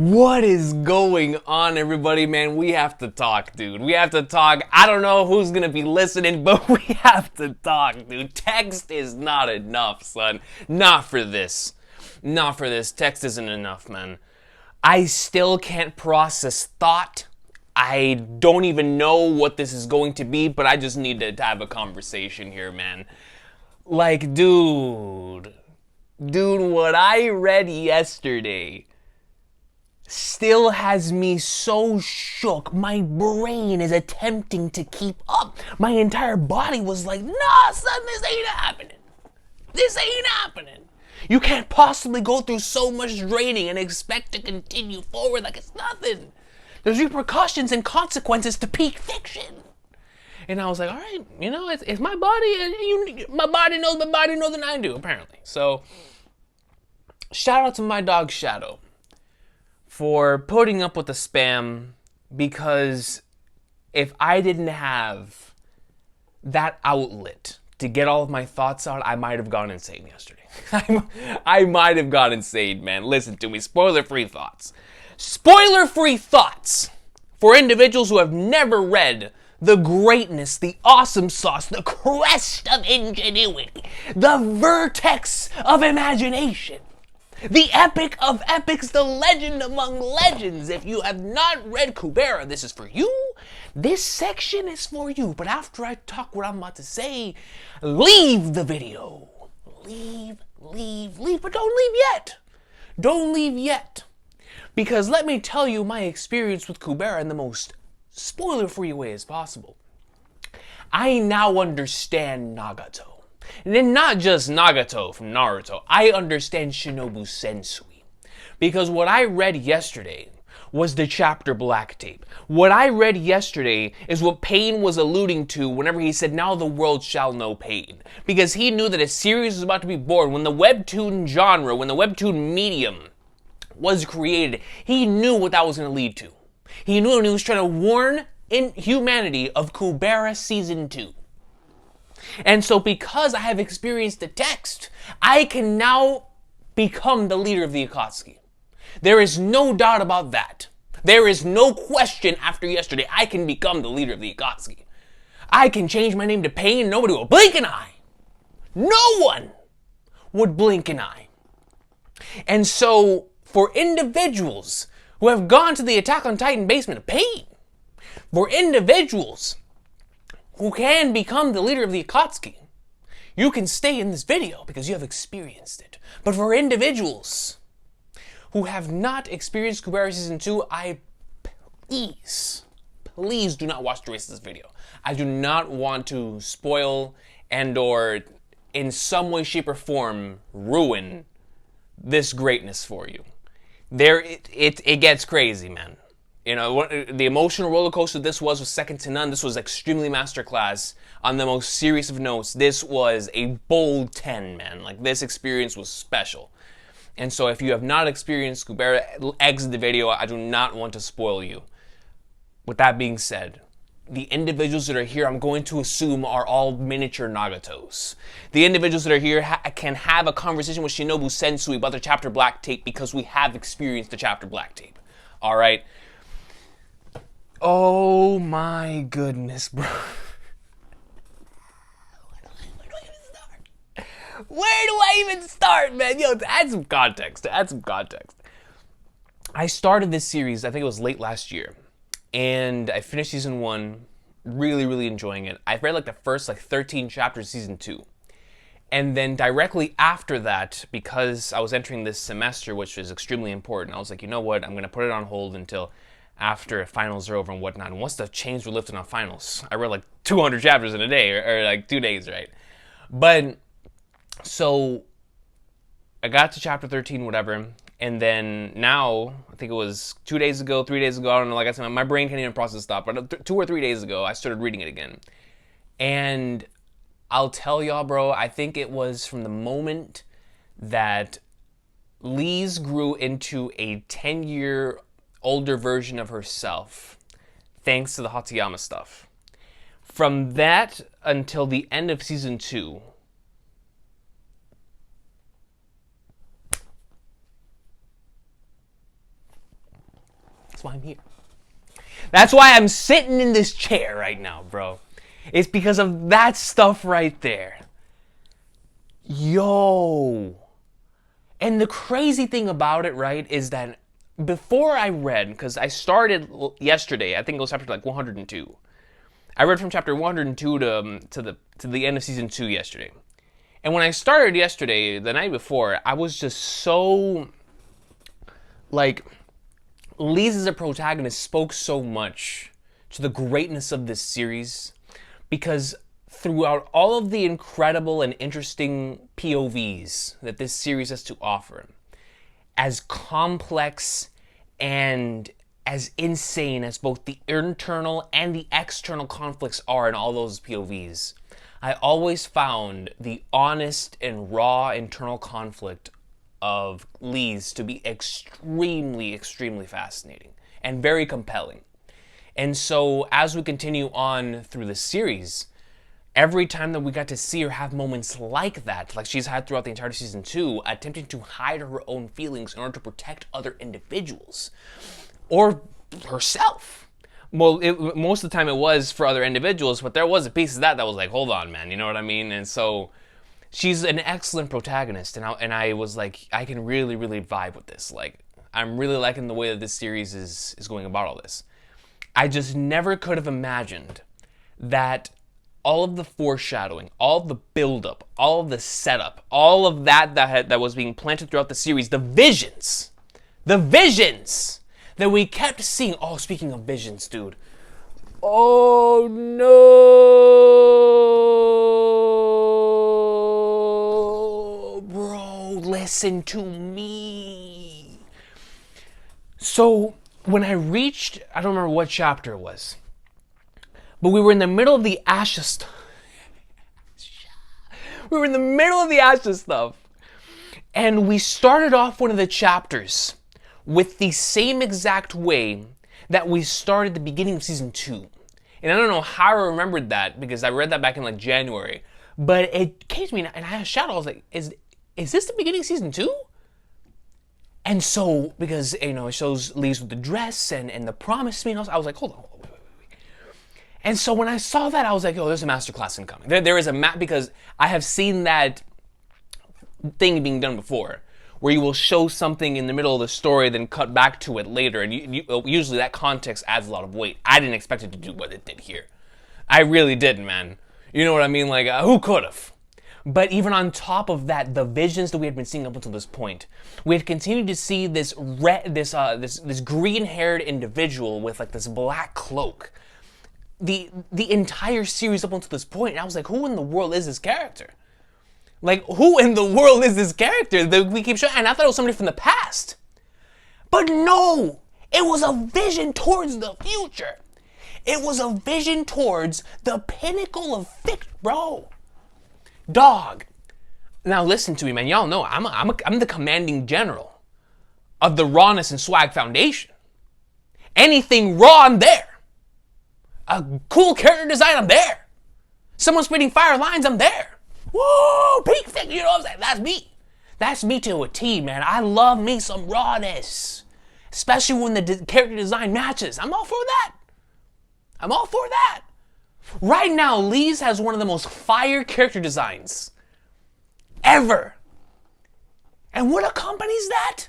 What is going on, everybody, man? We have to talk, dude. We have to talk. I don't know who's gonna be listening, but we have to talk, dude. Text is not enough, son. Not for this. Not for this. Text isn't enough, man. I still can't process thought. I don't even know what this is going to be, but I just need to have a conversation here, man. Like, dude, what I read yesterday still has me so shook. My brain is attempting to keep up. My entire body was like, nah, son, this ain't happening. This ain't happening. You can't possibly go through so much draining and expect to continue forward like it's nothing. There's repercussions and consequences to peak fiction. And I was like, all right, you know, it's my body, and my body knows than I do, apparently. So, shout out to my dog Shadow for putting up with the spam, because if I didn't have that outlet to get all of my thoughts out, I might have gone insane yesterday. I might have gone insane, man. Listen to me. Spoiler-free thoughts. Spoiler-free thoughts for individuals who have never read the greatness, the awesome sauce, the crest of ingenuity, the vertex of imagination, the epic of epics, the legend among legends. If you have not read Kubera, this is for you. This section is for you. But after I talk what I'm about to say, leave the video. Leave. But don't leave yet. Don't leave yet. Because let me tell you my experience with Kubera in the most spoiler-free way as possible. I now understand Nagato. And then not just Nagato from Naruto, I understand Shinobu Sensui. Because what I read yesterday was the chapter Black Tape. What I read yesterday is what Pain was alluding to whenever he said, now the world shall know pain. Because he knew that a series was about to be born. When the webtoon genre, when the webtoon medium was created, he knew what that was going to lead to. He knew, and he was trying to warn in humanity of Kubera Season 2. And so because I have experienced the text, I can now become the leader of the Akatsuki. There is no doubt about that. There is no question after yesterday. I can become the leader of the Akatsuki. I can change my name to Pain and nobody will blink an eye. No one would blink an eye. And so for individuals who have gone to the Attack on Titan basement of Pain, for individuals who can become the leader of the Akatsuki, you can stay in this video because you have experienced it. But for individuals who have not experienced Kubera Season 2, please do not watch the rest of this video. I do not want to spoil and or in some way, shape, or form ruin this greatness for you. It gets crazy, man. You know, the emotional roller coaster this was second to none. This was extremely masterclass on the most serious of notes. This was a bold 10, man. Like, this experience was special. And so if you have not experienced Kubera, exit the video. I do not want to spoil you. With that being said, the individuals that are here, I'm going to assume, are all miniature Nagatos. The individuals that are here can have a conversation with Shinobu Sensui about the chapter Black Tape because we have experienced the chapter Black Tape. All right? Oh my goodness, bro. Where do I even start, man? Yo, to add some context. I started this series, I think it was late last year. And I finished season 1, really enjoying it. I've read like the first 13 chapters of season 2. And then directly after that, because I was entering this semester, which was extremely important, I was like, you know what, I'm going to put it on hold until after finals are over and whatnot. And once the chains were lifted on finals, I read like 200 chapters in a day, or like 2 days, right? But, so, I got to chapter 13, whatever, and then now, I think it was 2 days ago, 3 days ago, I don't know, like I said, my brain can't even process stuff, but 2 or 3 days ago, I started reading it again. And I'll tell y'all, bro, I think it was from the moment that Lise grew into a 10-year older version of herself, thanks to the Hatayama stuff. From that until the end of season 2, That's why I'm here. That's why I'm sitting in this chair right now, bro. It's because of that stuff right there. Yo. And the crazy thing about it, right, is that before I read, because I started yesterday, I think it was chapter like 102. I read from chapter 102 to the end of season 2 yesterday. And when I started yesterday, the night before, I was just so, like, Lise as a protagonist spoke so much to the greatness of this series, because throughout all of the incredible and interesting POVs that this series has to offer, as complex and as insane as both the internal and the external conflicts are in all those POVs, I always found the honest and raw internal conflict of Lise to be extremely, extremely fascinating and very compelling. And so as we continue on through the series, every time that we got to see her have moments like that, like she's had throughout the entire season 2, attempting to hide her own feelings in order to protect other individuals, or herself. Well, most of the time it was for other individuals, but there was a piece of that was like, hold on, man, you know what I mean? And so she's an excellent protagonist, and I was like, I can really, really vibe with this. Like, I'm really liking the way that this series is going about all this. I just never could have imagined that all of the foreshadowing, all of the buildup, all of the setup, all of that was being planted throughout the series, the visions that we kept seeing. Oh, speaking of visions, dude. Oh no, bro, listen to me. So when I reached, I don't remember what chapter it was, but we were in the middle of the Asha stuff. And we started off one of the chapters with the same exact way that we started the beginning of season 2. And I don't know how I remembered that, because I read that back in like January. But it came to me, and I had a shout. I was like, is this the beginning of season 2? And so, because, you know, it shows Lise with the dress and the promise to me, and I was like, hold on, wait. And so when I saw that, I was like, oh, there's a masterclass incoming. There is a because I have seen that thing being done before, where you will show something in the middle of the story, then cut back to it later, and usually that context adds a lot of weight. I didn't expect it to do what it did here. I really didn't, man. You know what I mean? Like, who could have? But even on top of that, the visions that we had been seeing up until this point, we had continued to see this green-haired individual with like this black cloak. The entire series up until this point, and I was like, who in the world is this character? Like, who in the world is this character that we keep showing? And I thought it was somebody from the past. But no! It was a vision towards the future. It was a vision towards the pinnacle of fiction, bro. Dog. Now listen to me, man. Y'all know I'm the commanding general of the Rawness and Swag Foundation. Anything raw, I'm there. A cool character design, I'm there. Someone spitting fire lines, I'm there. Whoa, peak fiction, you know what I'm saying? That's me. That's me to a T, man. I love me some rawness. Especially when the character design matches. I'm all for that. Right now, Lise has one of the most fire character designs ever. And what accompanies that?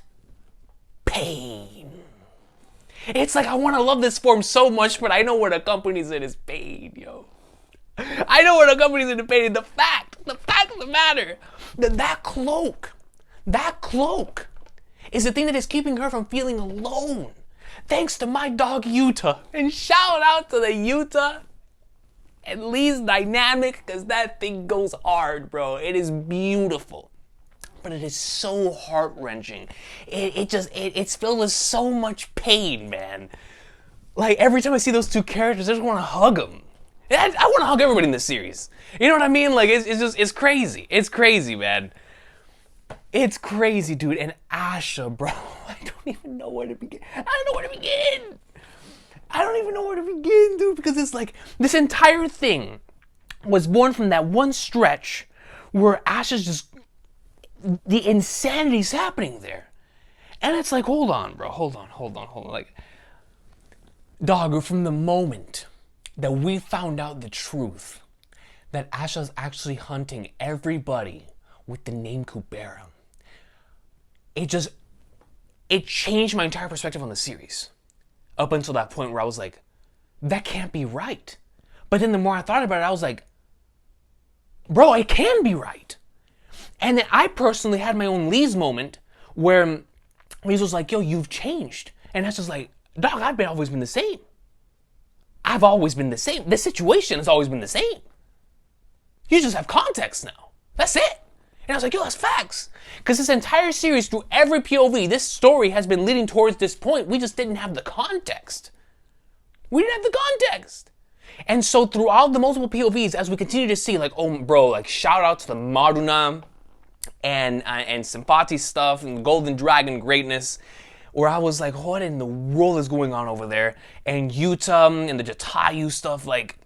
Pain. It's like I want to love this form so much, but I know what accompanies it is pain, yo. I know what accompanies it is pain. The fact of the matter, that cloak is the thing that is keeping her from feeling alone. Thanks to my dog Utah. And shout out to the Utah and Lise dynamic, because that thing goes hard, bro. It is beautiful. But it is so heart-wrenching. It's filled with so much pain, man. Like, every time I see those two characters, I just want to hug them. I want to hug everybody in this series. You know what I mean? Like, it's crazy. It's crazy, man. It's crazy, dude. And Asha, bro, I don't even know where to begin. I don't even know where to begin, dude, because it's like, this entire thing was born from that one stretch where Asha's just, the insanity's happening there. And it's like, hold on, bro, hold on. Like, Dog, from the moment that we found out the truth that Asha's actually hunting everybody with the name Kubera, it changed my entire perspective on the series. Up until that point where I was like, that can't be right. But then the more I thought about it, I was like, bro, it can be right. And then I personally had my own Lee's moment where Lee's was like, yo, you've changed. And that's just like, dog, I've always been the same. I've always been the same. The situation has always been the same. You just have context now. That's it. And I was like, yo, that's facts. Because this entire series, through every POV, this story has been leading towards this point. We just didn't have the context. We didn't have the context. And so through all the multiple POVs, as we continue to see, like, oh, bro, like, shout out to the Maruna and Sympati stuff and Golden Dragon greatness, where I was like, what in the world is going on over there? And Yuta and the Jatayu stuff, like,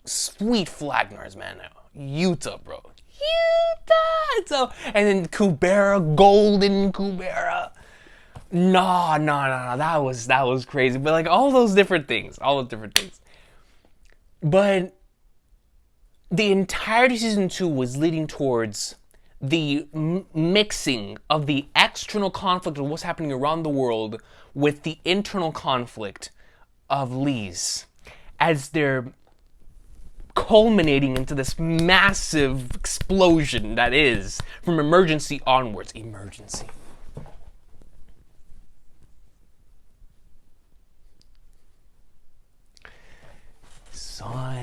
sweet Flagnars, man. Yuta, bro. Yuta! So, and then Kubera, Golden Kubera. No, that was crazy. But like all those different things. But the entirety of season 2 was leading towards the mixing of the external conflict of what's happening around the world with the internal conflict of Lee's, as they're culminating into this massive explosion that is from emergency onwards. Emergency. Son,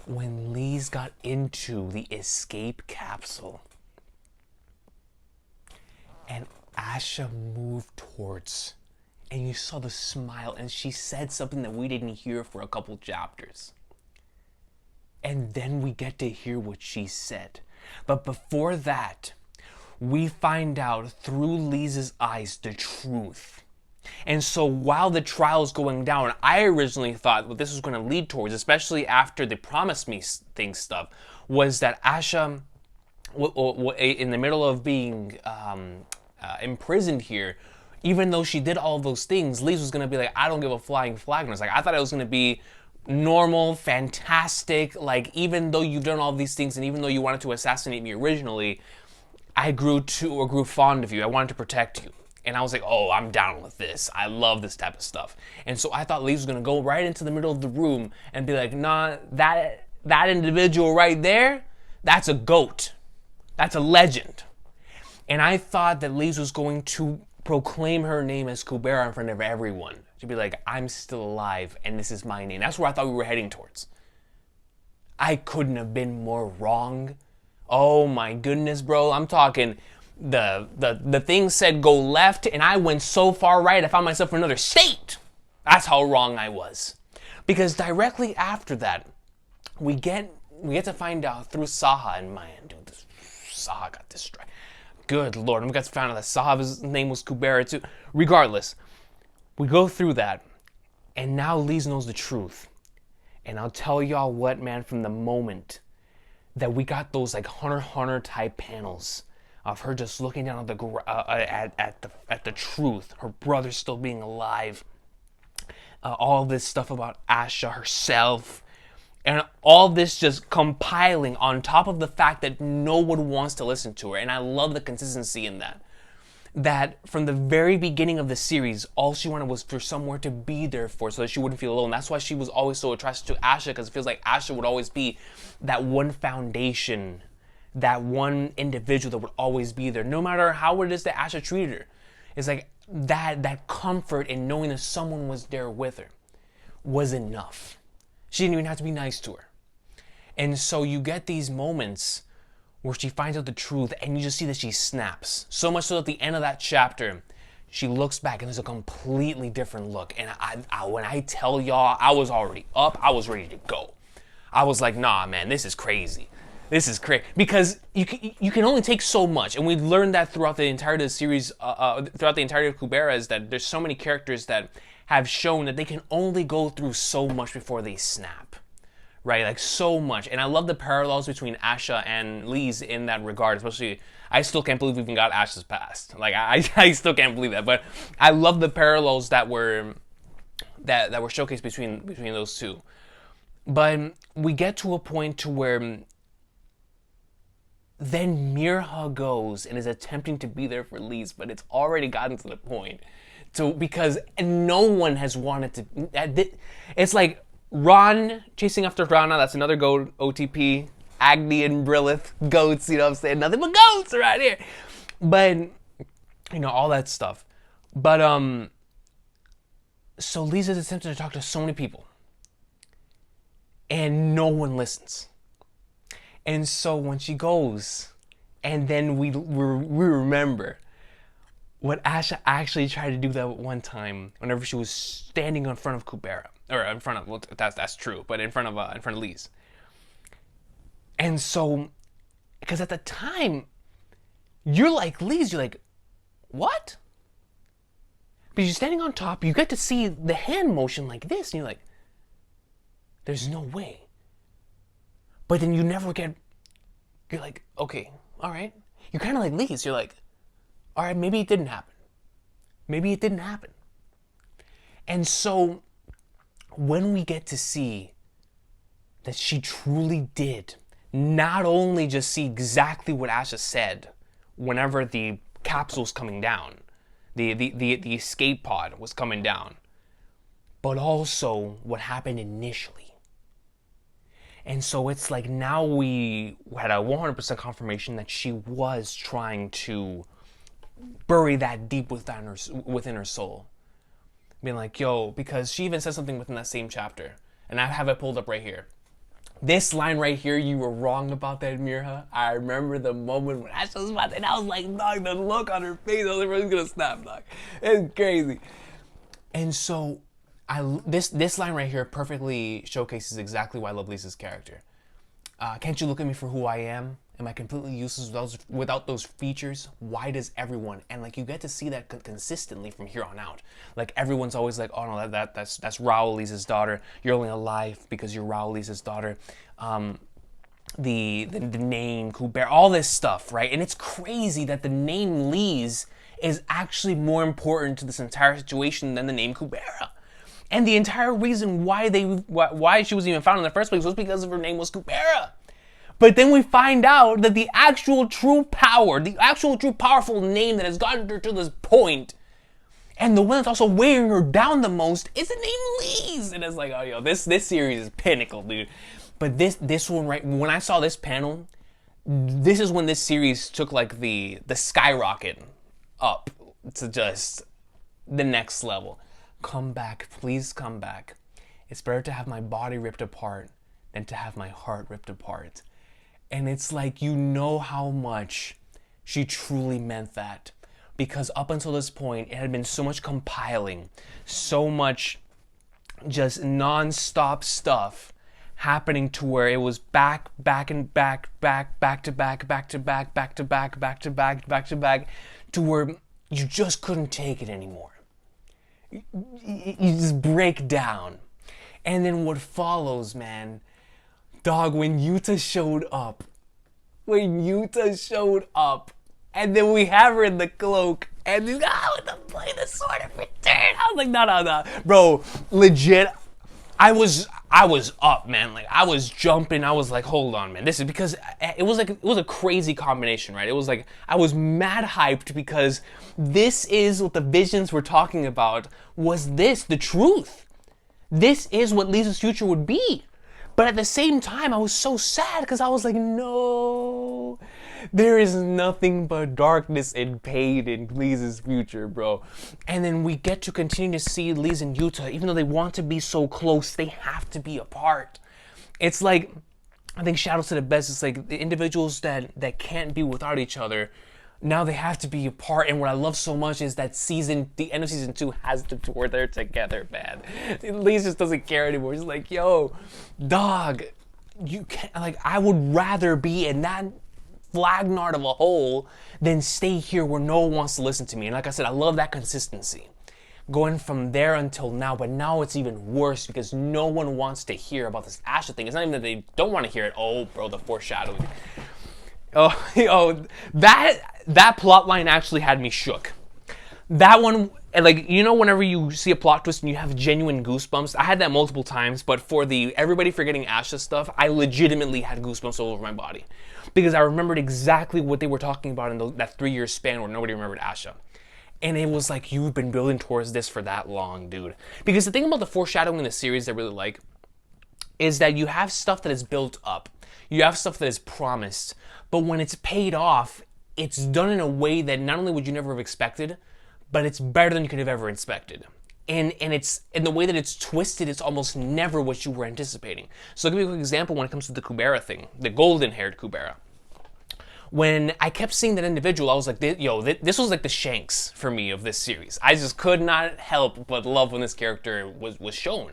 when Lee's got into the escape capsule and Asha moved towards, and you saw the smile, and she said something that we didn't hear for a couple chapters. And then we get to hear what she said. But before that, we find out through Lee's eyes the truth. And so while the trial's going down, I originally thought what this was going to lead towards, especially after the Promise Me thing stuff, was that Asha, in the middle of being imprisoned here, even though she did all those things, Lee's was going to be like, I don't give a flying flag. Like, I thought it was going to be normal, fantastic, like, even though you've done all these things and even though you wanted to assassinate me originally, I grew fond of you. I wanted to protect you. And I was like, oh, I'm down with this. I love this type of stuff. And so I thought Lee's was going to go right into the middle of the room and be like, nah, that individual right there, that's a goat. That's a legend. And I thought that Lee's was going to proclaim her name as Kubera in front of everyone. She'd be like, I'm still alive and this is my name. That's where I thought we were heading towards. I couldn't have been more wrong. Oh my goodness, bro. I'm talking... The thing said go left, and I went so far right I found myself in another state. That's how wrong I was. Because directly after that, we get to find out through Saha, and man, dude, Saha got distracted. Good lord, we got to find out that Saha's name was Kubera too. Regardless, we go through that, and now Lee's knows the truth. And I'll tell y'all what, man, from the moment that we got those like Hunter x Hunter type panels of her just looking down at the truth, her brother still being alive, all this stuff about Asha herself, and all this just compiling on top of the fact that no one wants to listen to her. And I love the consistency in that. That from the very beginning of the series, all she wanted was for somewhere to be there for, so that she wouldn't feel alone. That's why she was always so attracted to Asha, because it feels like Asha would always be that one foundation, that one individual that would always be there, no matter how it is that Asha treated her. It's like that comfort in knowing that someone was there with her was enough. She didn't even have to be nice to her. And so you get these moments where she finds out the truth and you just see that she snaps. So much so at the end of that chapter, she looks back and there's a completely different look. And when I tell y'all, I was already up, I was ready to go. I was like, nah, man, this is crazy. This is crazy, because you can only take so much, and we've learned that throughout the entirety of the series, throughout the entirety of Kubera, is that there's so many characters that have shown that they can only go through so much before they snap, right? Like so much, and I love the parallels between Asha and Lee's in that regard. Especially, I still can't believe we even got Ash's past. Like I still can't believe that. But I love the parallels that were showcased between those two. But we get to a point to where then Mirha goes and is attempting to be there for Lise, but it's already gotten to the point. So because no one has wanted to. It's like Ron chasing after Rana. That's another goat OTP. Agni and Brilith, goats. You know what I'm saying? Nothing but goats right here. But you know all that stuff. But so Lise is attempting to talk to so many people, and no one listens. And so when she goes, and then we remember what Asha actually tried to do that one time, whenever she was standing in front of Kubera, or in front of, well, that's true, but in front of Lise. And so, because at the time, you're like Lise, you're like, what? But you're standing on top, you get to see the hand motion like this, and you're like, there's no way. But then you never get, you're like, okay, all right. You're kind of like Lise. You're like, all right, maybe it didn't happen. Maybe it didn't happen. And so when we get to see that she truly did not only just see exactly what Asha said whenever the capsule's coming down, the escape pod was coming down, but also what happened initially. And so it's like now we had a 100% confirmation that she was trying to bury that deep within her soul. Being like, yo, because she even said something within that same chapter. And I have it pulled up right here. This line right here, you were wrong about that, Mirha. I remember the moment when Asha was about to, and I was like, dog, the look on her face, I was like, everyone's gonna snap, dog. It's crazy. And so this line right here perfectly showcases exactly why I love Lisa's character. Can't you look at me for who I am? Am I completely useless without those features? Why does everyone? And like you get to see that consistently from here on out. Like everyone's always like, oh no, that's Raul, Lisa's daughter. You're only alive because you're Raul, Lisa's daughter. The name Kubera, all this stuff, right? And it's crazy that the name Lise is actually more important to this entire situation than the name Kubera. And the entire reason why she was even found in the first place was because of her name was Kubera. But then we find out that the actual true power, the actual true powerful name that has gotten her to this point, and the one that's also weighing her down the most, is the name Lise. And it's like, oh yo, this series is pinnacle, dude. But this one, right, when I saw this panel, this is when this series took like the skyrocket up to just the next level. Come back, please come back. It's better to have my body ripped apart than to have my heart ripped apart. And it's like, you know how much she truly meant that. Because up until this point, it had been so much compiling, so much just non-stop stuff happening to where it was back to back, to where you just couldn't take it anymore. You just break down. And then what follows, man, dog, when Yuta showed up, and then we have her in the cloak, and with the sword of return, I was like, no, bro, legit, I was up, man, like, I was jumping, I was like, hold on, man, this is because, it was a crazy combination, right? It was like, I was mad hyped because this is what the visions were talking about, was this the truth? This is what Lisa's future would be. But at the same time, I was so sad because I was like, no, there is nothing but darkness and pain in Lisa's future, bro. And then we get to continue to see Lisa and Yuta, even though they want to be so close, they have to be apart. It's like, I think Shadow said it best, it's like the individuals that can't be without each other, now they have to be apart. And what I love so much is that the end of season 2 has them to where they're together, man. Lisa just doesn't care anymore. She's like, yo, dog, you can't, like, I would rather be in that flagnard of a hole than stay here where no one wants to listen to me. And like I said, I love that consistency going from there until now, but now it's even worse because no one wants to hear about this Asha thing. It's not even that they don't want to hear it. Oh, bro, the foreshadowing. Oh, that plot line actually had me shook. That one, like, you know, whenever you see a plot twist and you have genuine goosebumps, I had that multiple times, but for the everybody forgetting Asha stuff, I legitimately had goosebumps all over my body. Because I remembered exactly what they were talking about in that 3 year span where nobody remembered Asha. And it was like, you've been building towards this for that long, dude. Because the thing about the foreshadowing in the series that I really like is that you have stuff that is built up. You have stuff that is promised. But when it's paid off, it's done in a way that not only would you never have expected, but it's better than you could have ever expected. And it's in the way that it's twisted, it's almost never what you were anticipating. So I'll give you a quick example when it comes to the Kubera thing, the golden-haired Kubera. When I kept seeing that individual, I was like, yo, this was like the Shanks for me of this series. I just could not help but love when this character was shown.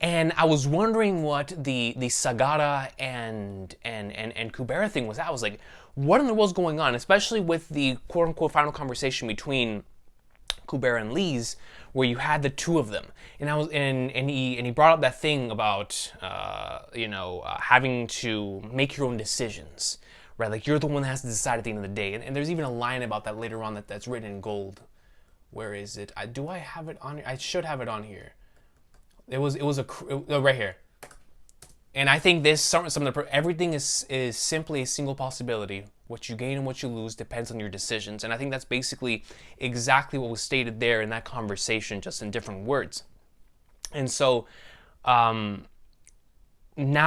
And I was wondering what the Sagara and Kubera thing was. I was like, what in the world's going on? Especially with the quote-unquote final conversation between Kubera and Lise, where you had the two of them, and he brought up that thing about having to make your own decisions, right? Like, you're the one that has to decide at the end of the day. And there's even a line about that later on that's written in gold. Where is it? Do I have it on? I should have it on here. It was right here. And I think this everything is simply a single possibility. What you gain and what you lose depends on your decisions. And I think that's basically exactly what was stated there in that conversation, just in different words. And so now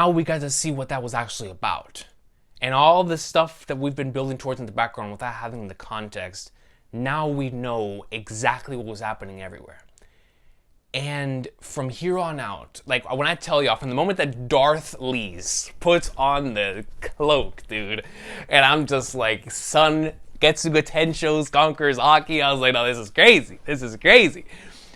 we got to see what that was actually about. And all the stuff that we've been building towards in the background without having the context, now we know exactly what was happening everywhere. And from here on out, like, when I tell y'all, from the moment that Darth Lise puts on the cloak, dude, and I'm just like, Son Getsuga Tenshos conquers Aki, I was like, no, this is crazy. This is crazy.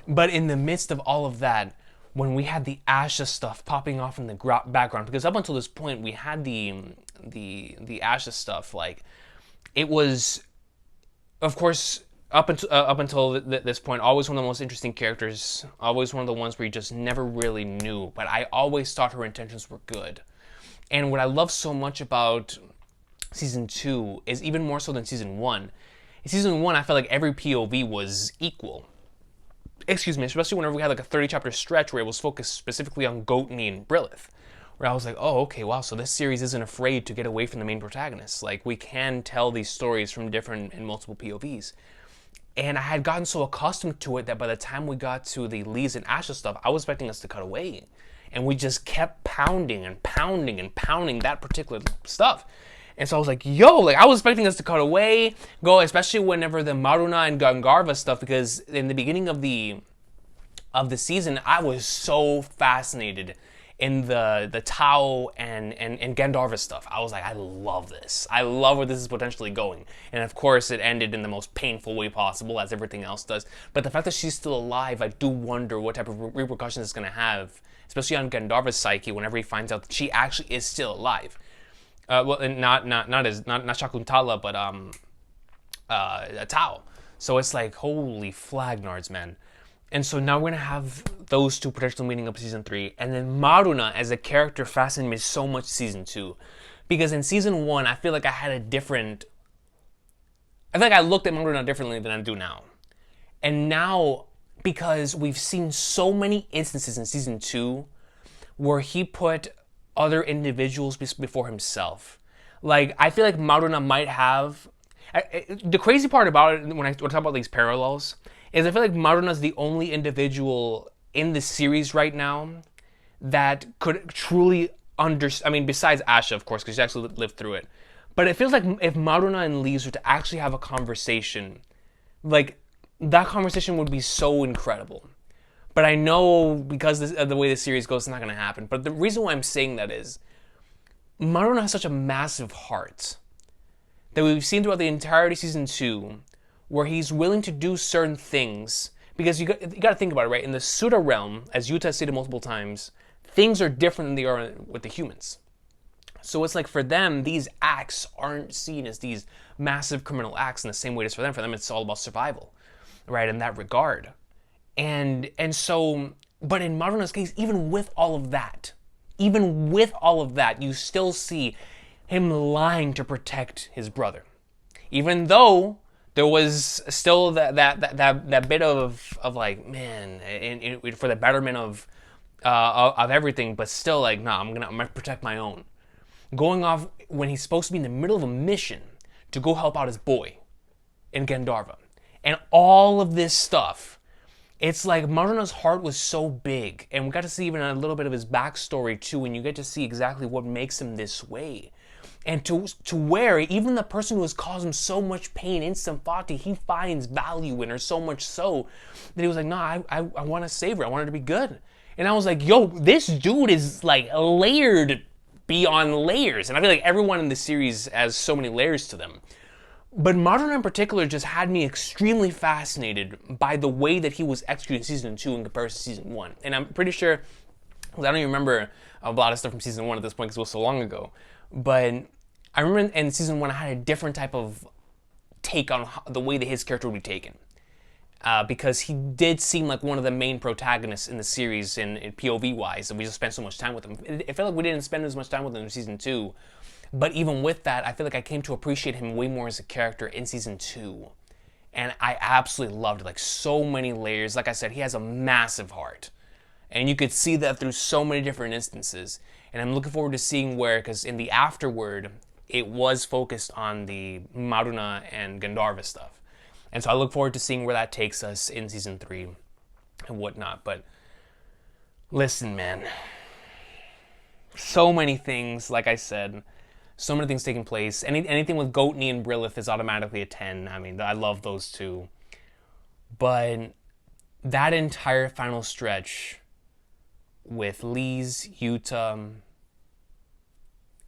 But in the midst of all of that, when we had the Asha stuff popping off in the background, because up until this point, we had the Asha stuff, like, it was, of course, up until this point, always one of the most interesting characters, always one of the ones where you just never really knew, but I always thought her intentions were good. And what I love so much about Season 2 is even more so than Season 1. In Season 1, I felt like every POV was equal. Excuse me, especially whenever we had like a 30-chapter stretch where it was focused specifically on Goatney and Brilith. Where I was like, oh, okay, wow, so this series isn't afraid to get away from the main protagonists. Like, we can tell these stories from different and multiple POVs. And I had gotten so accustomed to it that by the time we got to the Lise and Asha stuff, I was expecting us to cut away. And we just kept pounding and pounding and pounding that particular stuff. And so I was like, yo, like, I was expecting us to cut away, go, especially whenever the Maruna and Gangarva stuff, because in the beginning of the season, I was so fascinated in the Tao and Gandharva stuff. I was like, I love this. I love where this is potentially going. And of course, it ended in the most painful way possible, as everything else does. But the fact that she's still alive, I do wonder what type of repercussions it's going to have, especially on Gandharva's psyche, whenever he finds out that she actually is still alive. Well, and not Shakuntala, but Tao. So it's like, holy flagnards, man. And so now we're going to have those two potentially meeting up Season 3. And then Maruna as a character fascinated me so much Season 2. Because in Season 1, I feel like I had a different... I feel like I looked at Maruna differently than I do now. And now, because we've seen so many instances in Season 2 where he put other individuals before himself. Like, I feel like Maruna might have... the crazy part about it, when I talk about these parallels, is I feel like Maruna's the only individual in the series right now that could truly understand. I mean, besides Asha, of course, because she actually lived through it. But it feels like if Maruna and Lise were to actually have a conversation, like, that conversation would be so incredible. But I know because of the way the series goes, it's not going to happen. But the reason why I'm saying that is Maruna has such a massive heart that we've seen throughout the entirety of Season 2, where he's willing to do certain things. Because you got to think about it, right? In the Sura realm, as Yuta has stated multiple times, things are different than they are with the humans. So it's like, for them, these acts aren't seen as these massive criminal acts in the same way as for them. For them, it's all about survival, right? In that regard. And so, but in Maruna's case, even with all of that, you still see him lying to protect his brother, even though there was still that bit of like, man, for the betterment of everything, but still like, nah, I'm gonna protect my own. Going off when he's supposed to be in the middle of a mission to go help out his boy in Gandharva, and all of this stuff. It's like Maruna's heart was so big, and we got to see even a little bit of his backstory too, and you get to see exactly what makes him this way. And to where even the person who has caused him so much pain in Samfati, he finds value in her so much so that he was like, nah, I want to save her. I want her to be good. And I was like, yo, this dude is like layered beyond layers. And I feel like everyone in the series has so many layers to them. But Maruna in particular just had me extremely fascinated by the way that he was executed in Season 2 in comparison to Season 1. And I'm pretty sure, because I don't even remember a lot of stuff from Season 1 at this point because it was so long ago, but I remember in Season 1 I had a different type of take on the way that his character would be taken. Because he did seem like one of the main protagonists in the series in POV-wise, and we just spent so much time with him. It felt like we didn't spend as much time with him in Season 2. But even with that, I feel like I came to appreciate him way more as a character in Season 2. And I absolutely loved it. Like, so many layers. Like I said, he has a massive heart. And you could see that through so many different instances. And I'm looking forward to seeing where, because in the afterword, it was focused on the Maruna and Gandharva stuff. And so I look forward to seeing where that takes us in Season 3 and whatnot. But listen, man. So many things, like I said. So many things taking place. Anything with Goatney and Brilith is automatically a 10. I mean, I love those two. But that entire final stretch with Lise, Yuta,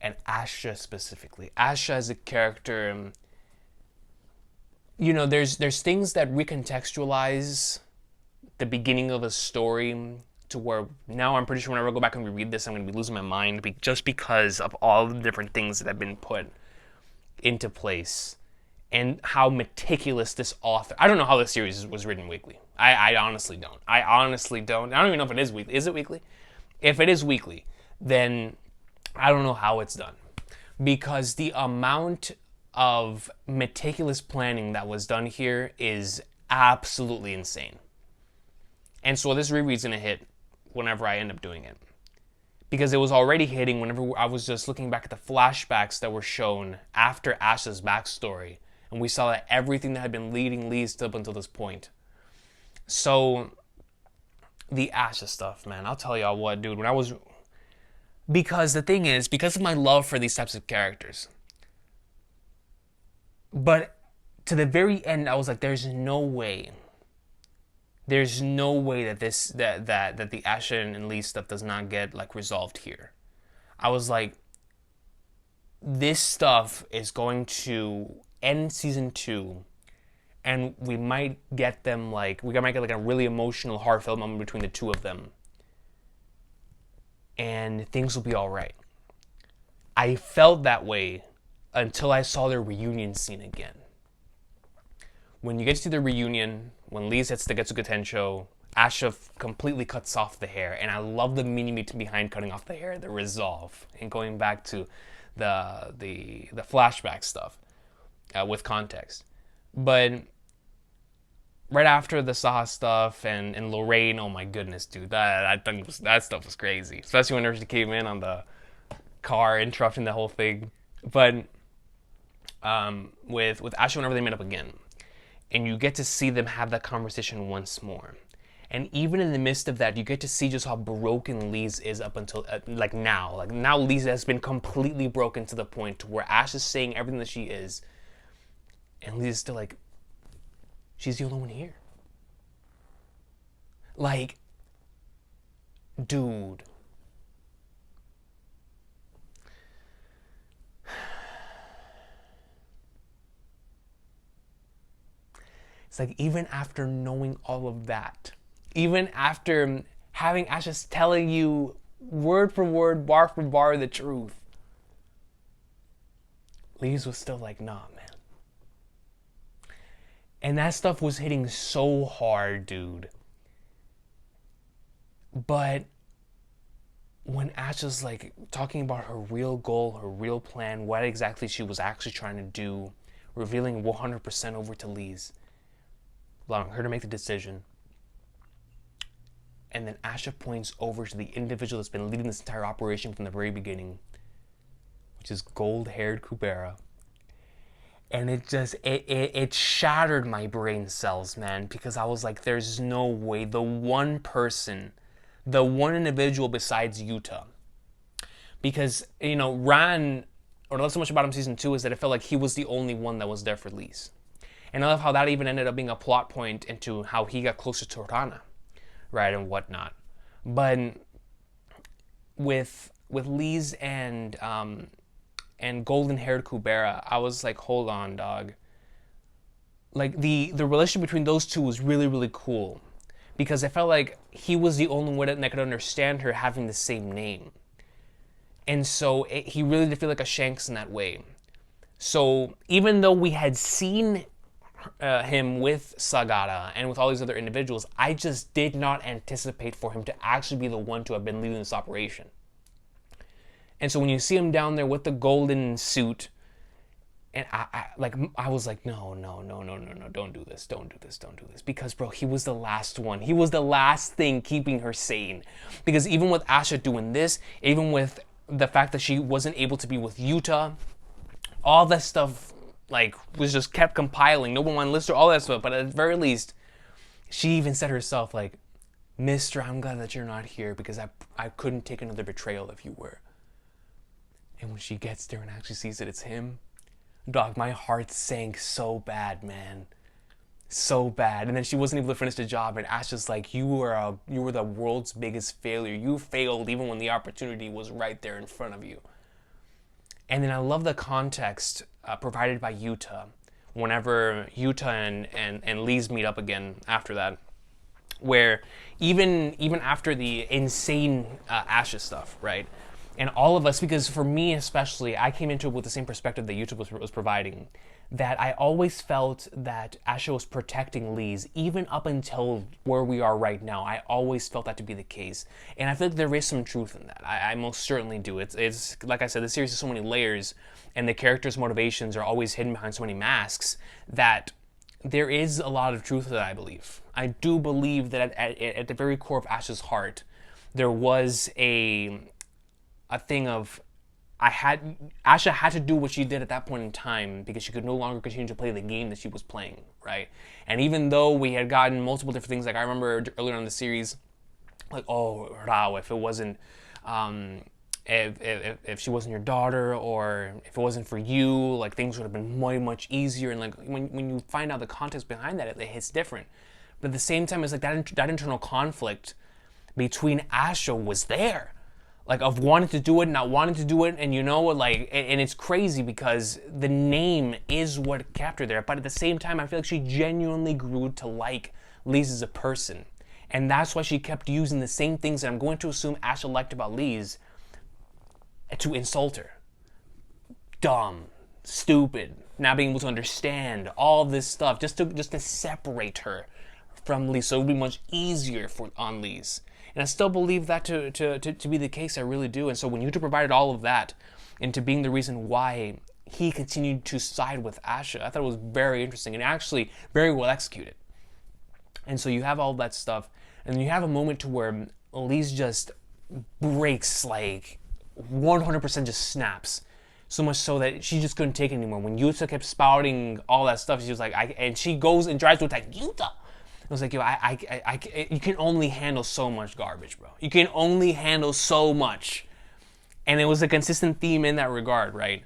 and Asha specifically. Asha as a character, you know, there's things that recontextualize the beginning of a story to where now I'm pretty sure whenever I go back and reread this, I'm going to be losing my mind just because of all the different things that have been put into place and how meticulous this author... I don't know how this series was written weekly. I honestly don't. I don't even know if it is weekly. Is it weekly? If it is weekly, then I don't know how it's done. Because the amount of meticulous planning that was done here is absolutely insane. And so this reread's going to hit whenever I end up doing it. Because it was already hitting whenever I was just looking back at the flashbacks that were shown after Asha's backstory. And we saw that everything that had been leading Lise up until this point. So, the Asha stuff, man. I'll tell y'all what, dude. Because the thing is, because of my love for these types of characters. But to the very end, I was like, there's no way that that the Asha and Lise stuff does not get like resolved here. I was like, this stuff is going to end Season 2, and we might get them like a really emotional, heartfelt moment between the two of them, and things will be all right. I felt that way until I saw their reunion scene again. When you get to the reunion, when Lise gets to Getsuga Tensho, Asha completely cuts off the hair, and I love the meaning behind cutting off the hair, the resolve, and going back to the flashback stuff with context. But right after the Saha stuff and Lorraine, oh my goodness, dude, that stuff was crazy, especially when she came in on the car interrupting the whole thing. But with Asha, whenever they met up again, and you get to see them have that conversation once more. And even in the midst of that, you get to see just how broken Lise is up until, now. Like, now Lise has been completely broken to the point to where Ash is saying everything that she is. And Lise is still like, she's the only one here. Like, dude. It's like, even after knowing all of that, even after having Ash just telling you word for word, bar for bar, the truth, Lise was still like, nah, man. And that stuff was hitting so hard, dude. But when Asha's like talking about her real goal, her real plan, what exactly she was actually trying to do, revealing 100% over to Lise, allowing her to make the decision. And then Asha points over to the individual that's been leading this entire operation from the very beginning, which is gold-haired Kubera. And it shattered my brain cells, man, because I was like, there's no way. The one person, the one individual besides Yuta. Because, you know, Ran, or not so much about him season 2, is that it felt like he was the only one that was there for Lise. And I love how that even ended up being a plot point into how he got closer to Rana, right, and whatnot. But with Lise and golden-haired Kubera, I was like, hold on, dog. Like, the relationship between those two was really, really cool. Because I felt like he was the only one that could understand her having the same name. And so he really did feel like a Shanks in that way. So even though we had seen him with Sagara and with all these other individuals, I just did not anticipate for him to actually be the one to have been leading this operation. And so when you see him down there with the golden suit, and I was like, no, don't do this, because bro, he was the last one. He was the last thing keeping her sane. Because even with Asha doing this, even with the fact that she wasn't able to be with Yuta, all that stuff like was just kept compiling. No one wanted to listen to all that stuff, but at the very least, she even said herself like, Mister, I'm glad that you're not here because I couldn't take another betrayal if you were. And when she gets there and actually sees that it's him, dog, my heart sank so bad, man. So bad. And then she wasn't able to finish the job, and Ash just like, you were the world's biggest failure. You failed even when the opportunity was right there in front of you. And then I love the context provided by Yuta whenever Yuta and Lise meet up again after that, where even after the insane Asha stuff, right? And all of us, because for me especially, I came into it with the same perspective that YouTube was providing, that I always felt that Asha was protecting Lise, even up until where we are right now. I always felt that to be the case. And I feel like there is some truth in that. I most certainly do. It's like I said, the series has so many layers, and the characters' motivations are always hidden behind so many masks, that there is a lot of truth to that, I believe. I do believe that at the very core of Asha's heart, there was a thing of Asha had to do what she did at that point in time because she could no longer continue to play the game that she was playing, right? And even though we had gotten multiple different things, like I remember earlier in the series, like, oh, Rao, if it wasn't, if she wasn't your daughter, or if it wasn't for you, like things would have been much easier. And like when you find out the context behind that, it hits different. But at the same time, it's like that internal conflict between Asha was there. Like, of wanting to do it, not wanting to do it, and you know, like, and it's crazy because the name is what kept her there, but at the same time, I feel like she genuinely grew to like Lise as a person, and that's why she kept using the same things that I'm going to assume Asha liked about Lise to insult her. Dumb, stupid, not being able to understand, all of this stuff, just to separate her from Lise, so it would be much easier on Lise. And I still believe that to be the case, I really do. And so when Yuta provided all of that into being the reason why he continued to side with Asha, I thought it was very interesting and actually very well executed. And so you have all that stuff, and you have a moment to where Lise just breaks, like 100% just snaps. So much so that she just couldn't take it anymore. When Yuta kept spouting all that stuff, she was like, and she goes and tries to attack Yuta. I was like, yo, you can only handle so much garbage, bro. You can only handle so much. And it was a consistent theme in that regard, right?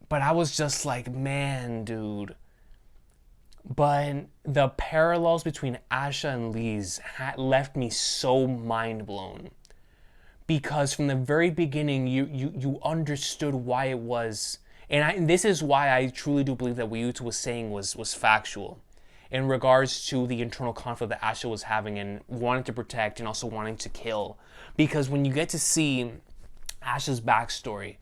But I was just like, man, dude. But the parallels between Asha and Lise left me so mind blown. Because from the very beginning, you understood why it was. And this is why I truly do believe that what Yuta was saying was factual, in regards to the internal conflict that Asha was having and wanting to protect and also wanting to kill. Because when you get to see Asha's backstory,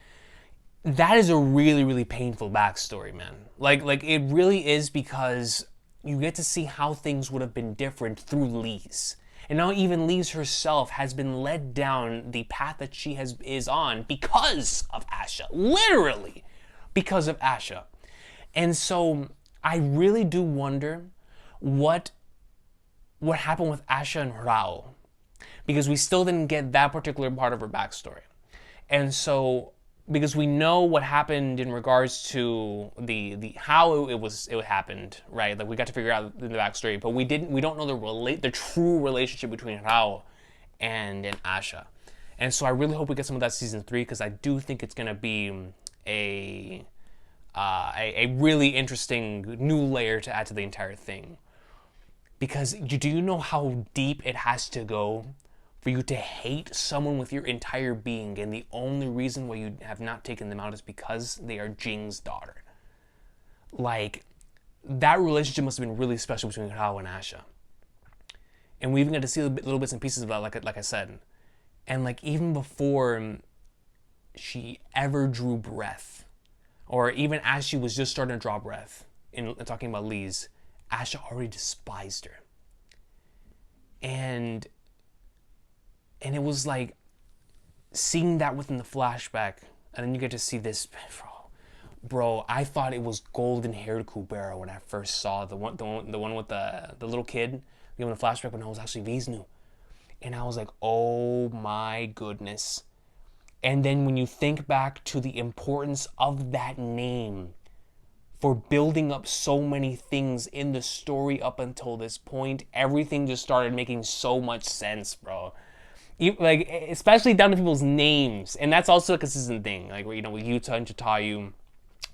that is a really, really painful backstory, man. Like it really is, because you get to see how things would have been different through Lise. And now even Lise herself has been led down the path that she is on because of Asha. Literally because of Asha. And so I really do wonder what happened with Asha and Rao. Because we still didn't get that particular part of her backstory. And so, because we know what happened in regards to the how it happened, right? Like we got to figure out the backstory, but we don't know the true relationship between Rao and Asha. And so I really hope we get some of that season 3, because I do think it's gonna be a really interesting new layer to add to the entire thing. Because do you know how deep it has to go for you to hate someone with your entire being, and the only reason why you have not taken them out is because they are Jing's daughter? Like, that relationship must have been really special between Rao and Asha. And we even got to see little bits and pieces of that, like I said. And like, even before she ever drew breath, or even as she was just starting to draw breath, in talking about Lise, Asha already despised her. And it was like seeing that within the flashback, and then you get to see this, bro. I thought it was golden-haired Kubera when I first saw the one with the little kid giving the flashback, when I was actually Vishnu, and I was like, oh my goodness. And then when you think back to the importance of that name for building up so many things in the story up until this point, everything just started making so much sense, bro. Like, especially down to people's names. And that's also a consistent thing. Like, with Yuta and Chitayu,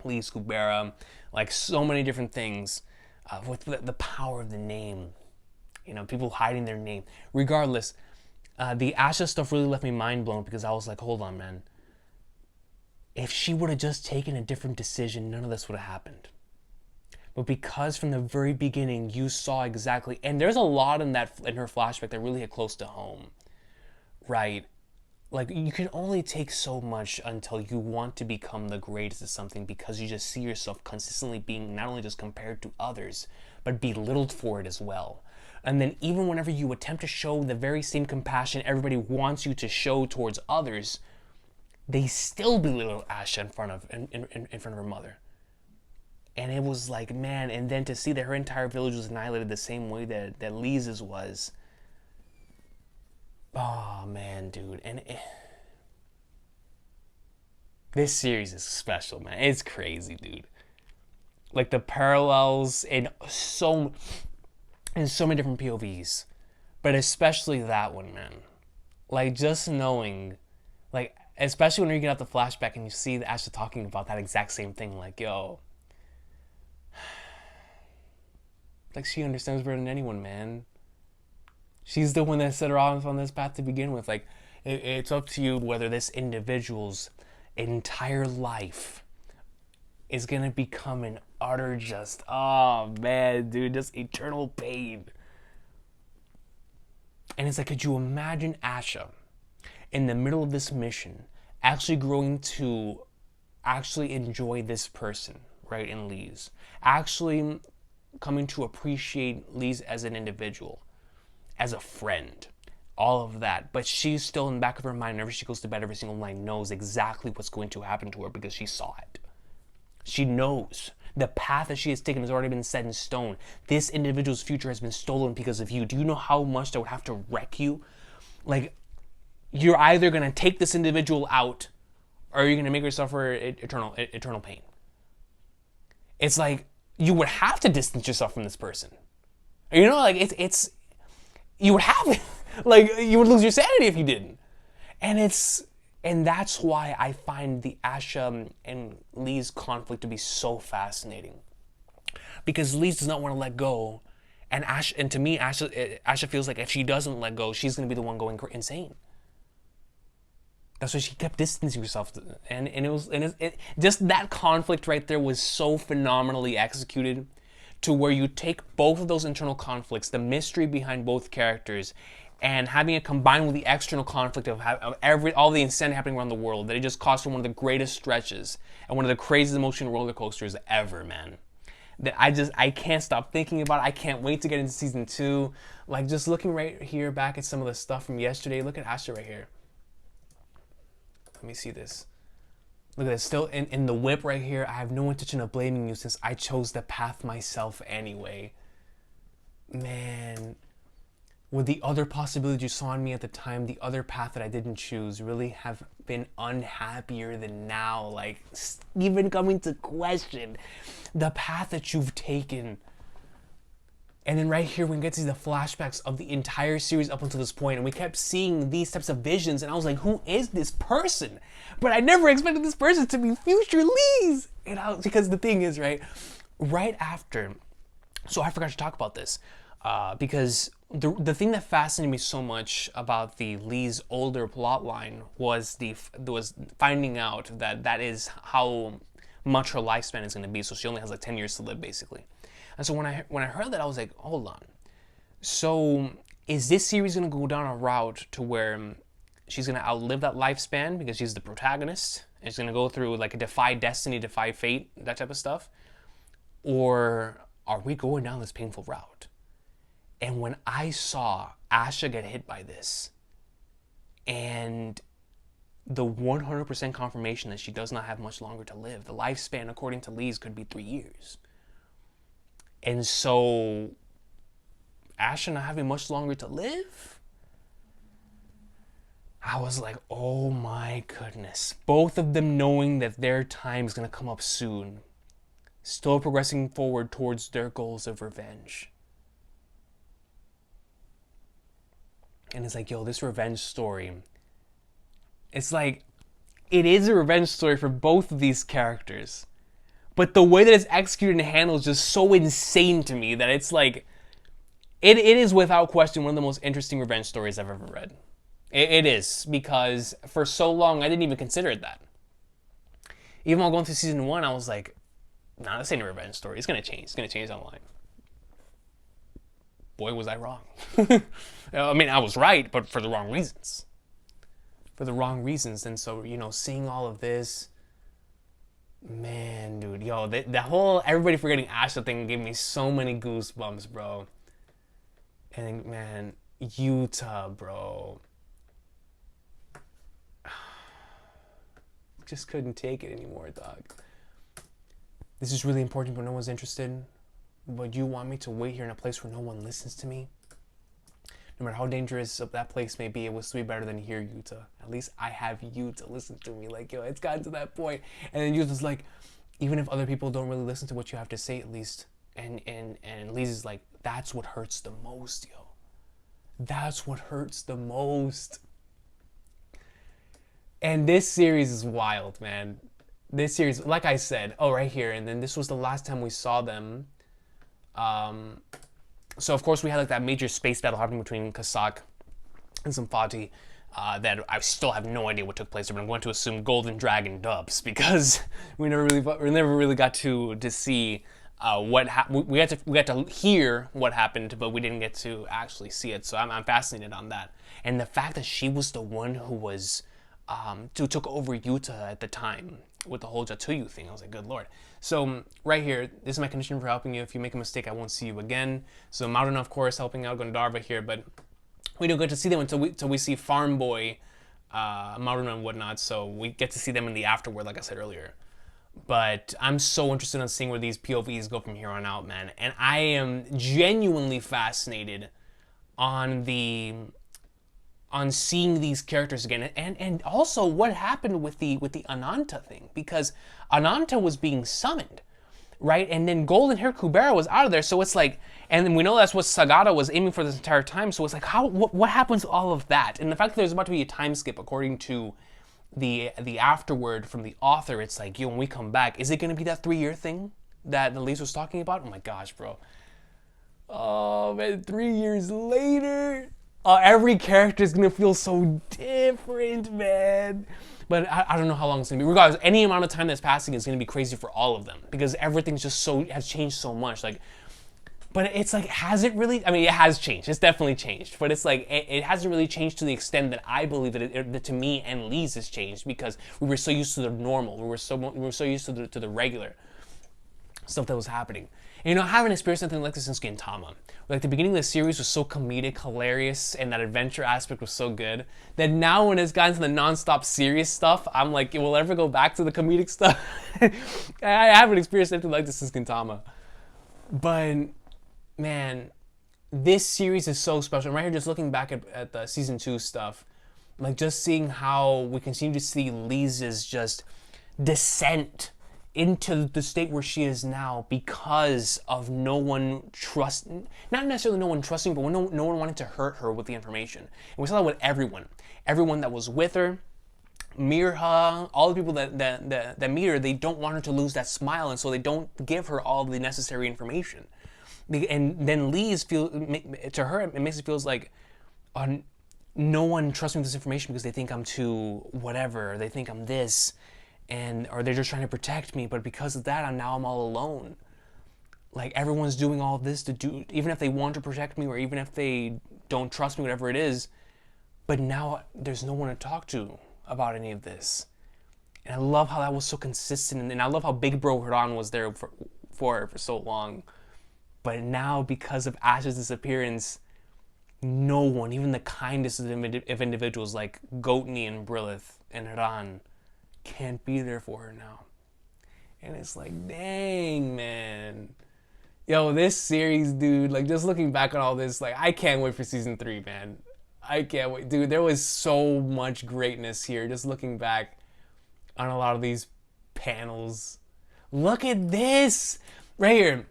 Lise, Kubera, like so many different things with the power of the name. People hiding their name. Regardless, the Asha stuff really left me mind blown, because I was like, hold on, man. If she would have just taken a different decision, none of this would have happened. But because from the very beginning, you saw exactly, and there's a lot in her flashback that really hit close to home. Right? Like, you can only take so much until you want to become the greatest at something, because you just see yourself consistently being not only just compared to others, but belittled for it as well. And then even whenever you attempt to show the very same compassion everybody wants you to show towards others, they still belittle Asha in front of her mother. And it was like, man, and then to see that her entire village was annihilated the same way that Lise's was. Oh, man, dude. And this series is special, man. It's crazy, dude. Like, the parallels in so many different POVs. But especially that one, man. Like, just knowing, like, especially when you get out the flashback and you see Asha talking about that exact same thing. Like, yo. Like, she understands better than anyone, man. She's the one that set her off on this path to begin with. Like, it's up to you whether this individual's entire life is going to become an utter just, oh, man, dude, just eternal pain. And it's like, could you imagine Asha in the middle of this mission actually growing to actually enjoy this person, right, in Lise? Actually coming to appreciate Lise as an individual, as a friend, all of that. But she's still in the back of her mind, whenever she goes to bed every single night, knows exactly what's going to happen to her, because she saw it. She knows the path that she has taken has already been set in stone. This individual's future has been stolen because of you. Do you know how much that would have to wreck you? Like, you're either going to take this individual out, or you're going to make yourself suffer eternal pain. It's like, you would have to distance yourself from this person. Like, it's you would have, like, you would lose your sanity if you didn't. And that's why I find the Asha and Lise conflict to be so fascinating. Because Lise does not want to let go, and to me, Asha feels like if she doesn't let go, she's going to be the one going insane. That's why she kept distancing herself, and just that conflict right there was so phenomenally executed, to where you take both of those internal conflicts, the mystery behind both characters, and having it combined with the external conflict of all the insanity happening around the world, that it just caused one of the greatest stretches and one of the craziest emotional roller coasters ever, man. that I can't stop thinking about. I can't wait to get into season 2. Like, just looking right here back at some of the stuff from yesterday. Look at Asha right here. Let me see this. Look at this, still in the whip right here. I have no intention of blaming you since I chose the path myself anyway. Man, would the other possibilities you saw in me at the time, the other path that I didn't choose, really have been unhappier than now? Like, even coming to question the path that you've taken. And then right here, we can get to see the flashbacks of the entire series up until this point, and we kept seeing these types of visions, and I was like, who is this person? But I never expected this person to be future Lee's. Because the thing is, right after, so I forgot to talk about this, because the thing that fascinated me so much about the Lee's older plot line was finding out that is how much her lifespan is going to be. So she only has like 10 years to live, basically. And so when I heard that, I was like, hold on. So is this series going to go down a route to where she's going to outlive that lifespan because she's the protagonist? And she's going to go through like a defy destiny, defy fate, that type of stuff? Or are we going down this painful route? And when I saw Asha get hit by this, and the 100% confirmation that she does not have much longer to live, the lifespan according to Lee's could be 3 years. And so, Asha not having much longer to live, I was like, oh my goodness. Both of them knowing that their time is going to come up soon, still progressing forward towards their goals of revenge. And it's like, yo, this revenge story, it's like, it is a revenge story for both of these characters. But the way that it's executed and handled is just so insane to me that it's like, it is without question one of the most interesting revenge stories I've ever read. It is, because for so long I didn't even consider it that. Even while going through season 1, I was like, nah, this ain't a revenge story. It's going to change. It's going to change online. Boy, was I wrong. I mean, I was right, but for the wrong reasons. For the wrong reasons. And so, seeing all of this, man, dude, yo, the whole everybody forgetting Asha thing gave me so many goosebumps, bro. And man, Utah, bro, just couldn't take it anymore, dog. This is really important, but no one's interested. But you want me to wait here in a place where no one listens to me? No matter how dangerous that place may be, it will still be better than here, Utah. At least I have you to listen to me. Like, yo, it's gotten to that point. And then Utah's like, even if other people don't really listen to what you have to say, at least. And Liz is like, that's what hurts the most, yo. That's what hurts the most. And this series is wild, man. This series, like I said, right here. And then this was the last time we saw them. So of course we had like that major space battle happening between Kasak and Samfati that I still have no idea what took place there, but I'm going to assume Golden Dragon dubs because we never really got to see what happened. We got to hear what happened, but we didn't get to actually see it. So I'm fascinated on that, and the fact that she was the one who was who took over Utah at the time with the whole Jatuyu thing. I was like, good lord. So right here, this is my condition for helping you. If you make a mistake, I won't see you again. So Maruna, of course, helping out Gandharva here, but we don't get to see them until we see Farm Boy, Maruna and whatnot. So we get to see them in the afterward, like I said earlier. But I'm so interested in seeing where these POVs go from here on out, man. And I am genuinely fascinated on seeing these characters again, and also what happened with the Ananta thing, because Ananta was being summoned, right? And then Golden Hair Kubera was out of there, so it's like, and then we know that's what Sagata was aiming for this entire time. So it's like, what happens to all of that? And the fact that there's about to be a time skip according to the afterword from the author, it's like, yo, when we come back, is it going to be that 3-year thing that Elise was talking about? Oh my gosh, bro. Oh man, 3 years later. Every character is going to feel so different, man. But I don't know how long it's going to be. Regardless, any amount of time that's passing is going to be crazy for all of them. Because everything's just has changed so much. Like, but it's like, has it really? I mean, it has changed. It's definitely changed. But it's like, it hasn't really changed to the extent that I believe that to me and Lee's has changed. Because we were so used to the normal. We were so used to the regular stuff that was happening. You know, I haven't experienced something like this since Gintama. Like, the beginning of the series was so comedic, hilarious, and that adventure aspect was so good that now when it's gotten to the non-stop serious stuff, I'm like, will it ever go back to the comedic stuff? I haven't experienced anything like this since Gintama. But, man, this series is so special. Right here, just looking back at the season 2 stuff, like, just seeing how we continue to see Lisa's just descent into the state where she is now because of no one not necessarily no one trusting, but no one wanted to hurt her with the information. And we saw that with everyone that was with her, Mirha, all the people that meet her, they don't want her to lose that smile, and so they don't give her all the necessary information. And then Lee's to her, it makes it feels like no one trusts me with this information because they think I'm too whatever, they think I'm this, or they're just trying to protect me, but because of that, I'm all alone. Like, everyone's doing all this to do, even if they want to protect me, or even if they don't trust me, whatever it is, but now there's no one to talk to about any of this. And I love how that was so consistent, and I love how Big Bro Hiran was there for her for so long. But now, because of Ash's disappearance, no one, even the kindest of individuals like Goatney and Brilith and Hiran, can't be there for her now. And it's like, dang, man. Yo, this series, dude, like, just looking back on all this, like, I can't wait for season 3, man. I can't wait. Dude, there was so much greatness here, just looking back on a lot of these panels. Look at this right here.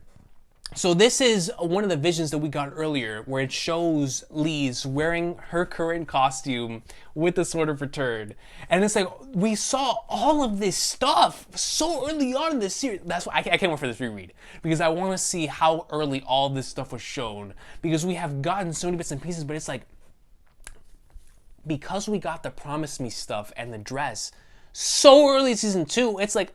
So this is one of the visions that we got earlier, where it shows Lise wearing her current costume with the Sword of Return. And it's like, we saw all of this stuff so early on in this series. That's why I can't wait for this reread, because I want to see how early all this stuff was shown. Because we have gotten so many bits and pieces, but it's like, because we got the Promise Me stuff and the dress so early in season 2, it's like,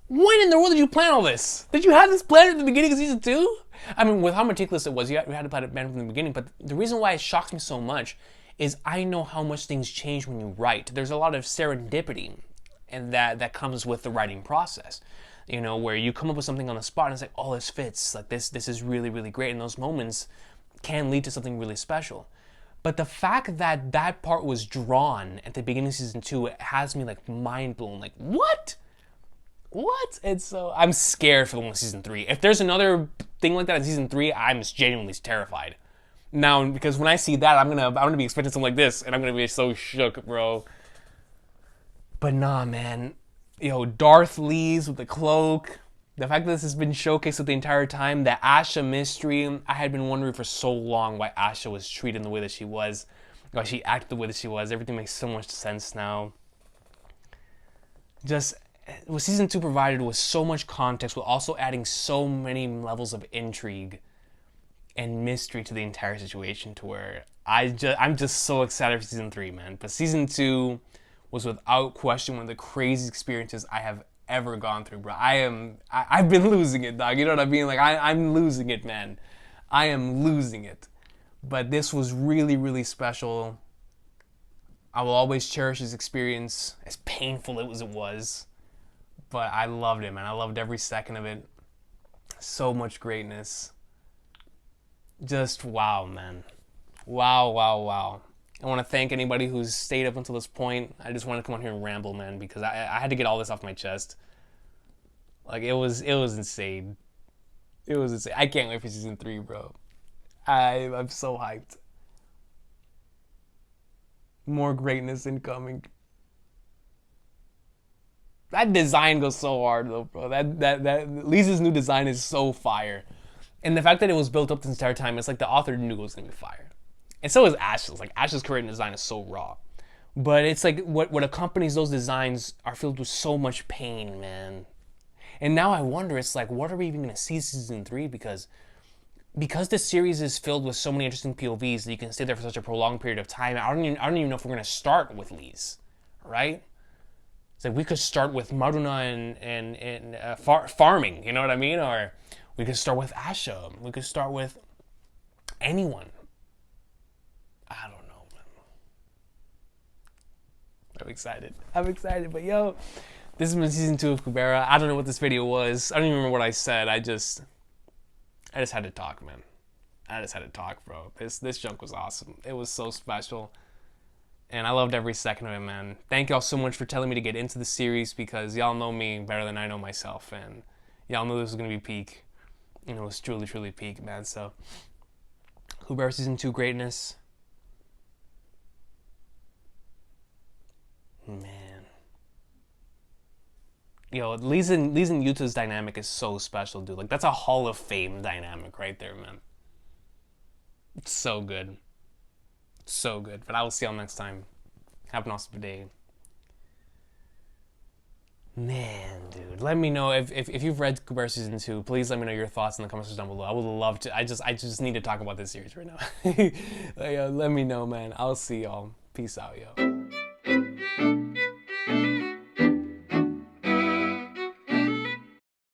when in the world did you plan all this? Did you have this plan at the beginning of season 2? I mean, with how meticulous it was, we had to plan it from the beginning, but the reason why it shocks me so much is I know how much things change when you write. There's a lot of serendipity, and that comes with the writing process. You know, where you come up with something on the spot and it's like, oh, this fits. Like, this is really, really great. And those moments can lead to something really special. But the fact that that part was drawn at the beginning of season 2, it has me like mind blown. Like, what? What? It's so, I'm scared for the one in season 3. If there's another thing like that in season 3, I'm just genuinely terrified. Now, because when I see that, I'm gonna be expecting something like this, and I'm gonna be so shook, bro. But nah, man. Yo, Darth Lise with the cloak. The fact that this has been showcased the entire time, the Asha mystery. I had been wondering for so long why Asha was treated the way that she was, why she acted the way that she was. Everything makes so much sense now. Just what season 2 provided was so much context, while also adding so many levels of intrigue and mystery to the entire situation, to where I'm just so excited for season 3, man. But season 2 was without question one of the craziest experiences I have ever gone through, bro. I've been losing it, dog. You know what I mean? Like, I'm losing it, man. I am losing it. But this was really, really special. I will always cherish this experience, as painful as it was. But I loved it, man. I loved every second of it. So much greatness. Just wow, man. Wow, wow, wow. I want to thank anybody who's stayed up until this point. I just wanted to come on here and ramble, man, because I had to get all this off my chest. Like, it was insane. It was insane. I can't wait for season 3, bro. I'm so hyped. More greatness incoming. That design goes so hard, though, bro. That Lisa's new design is so fire. And the fact that it was built up this entire time, it's like the author knew it was going to be fire. And so is Ash's. Like, Ash's current design is so raw. But it's like what accompanies those designs are filled with so much pain, man. And now I wonder, it's like, what are we even going to see season 3? Because this series is filled with so many interesting POVs that you can stay there for such a prolonged period of time. I don't even know if we're going to start with Lise, right? It's like, we could start with Maruna and farming, you know what I mean? Or we could start with Asha. We could start with anyone. I don't know, man. I'm excited, but yo, this has been season 2 of Kubera. I don't know what this video was. I don't even remember what I said. I just had to talk, man. I just had to talk, bro. This junk was awesome. It was so special. And I loved every second of it, man. Thank y'all so much for telling me to get into the series, because y'all know me better than I know myself. And y'all knew this was going to be peak. And it was truly, truly peak, man. So, Kubera Season 2 greatness. Man. Yo, Lisa and Yuta's dynamic is so special, dude. Like, that's a Hall of Fame dynamic right there, man. It's so good. So good. But I will see y'all next time. Have an awesome day. Man, dude. Let me know if you've read Kubera Season 2, please let me know your thoughts in the comments down below. I would love to. I just need to talk about this series right now. Let me know, man. I'll see y'all. Peace out, yo.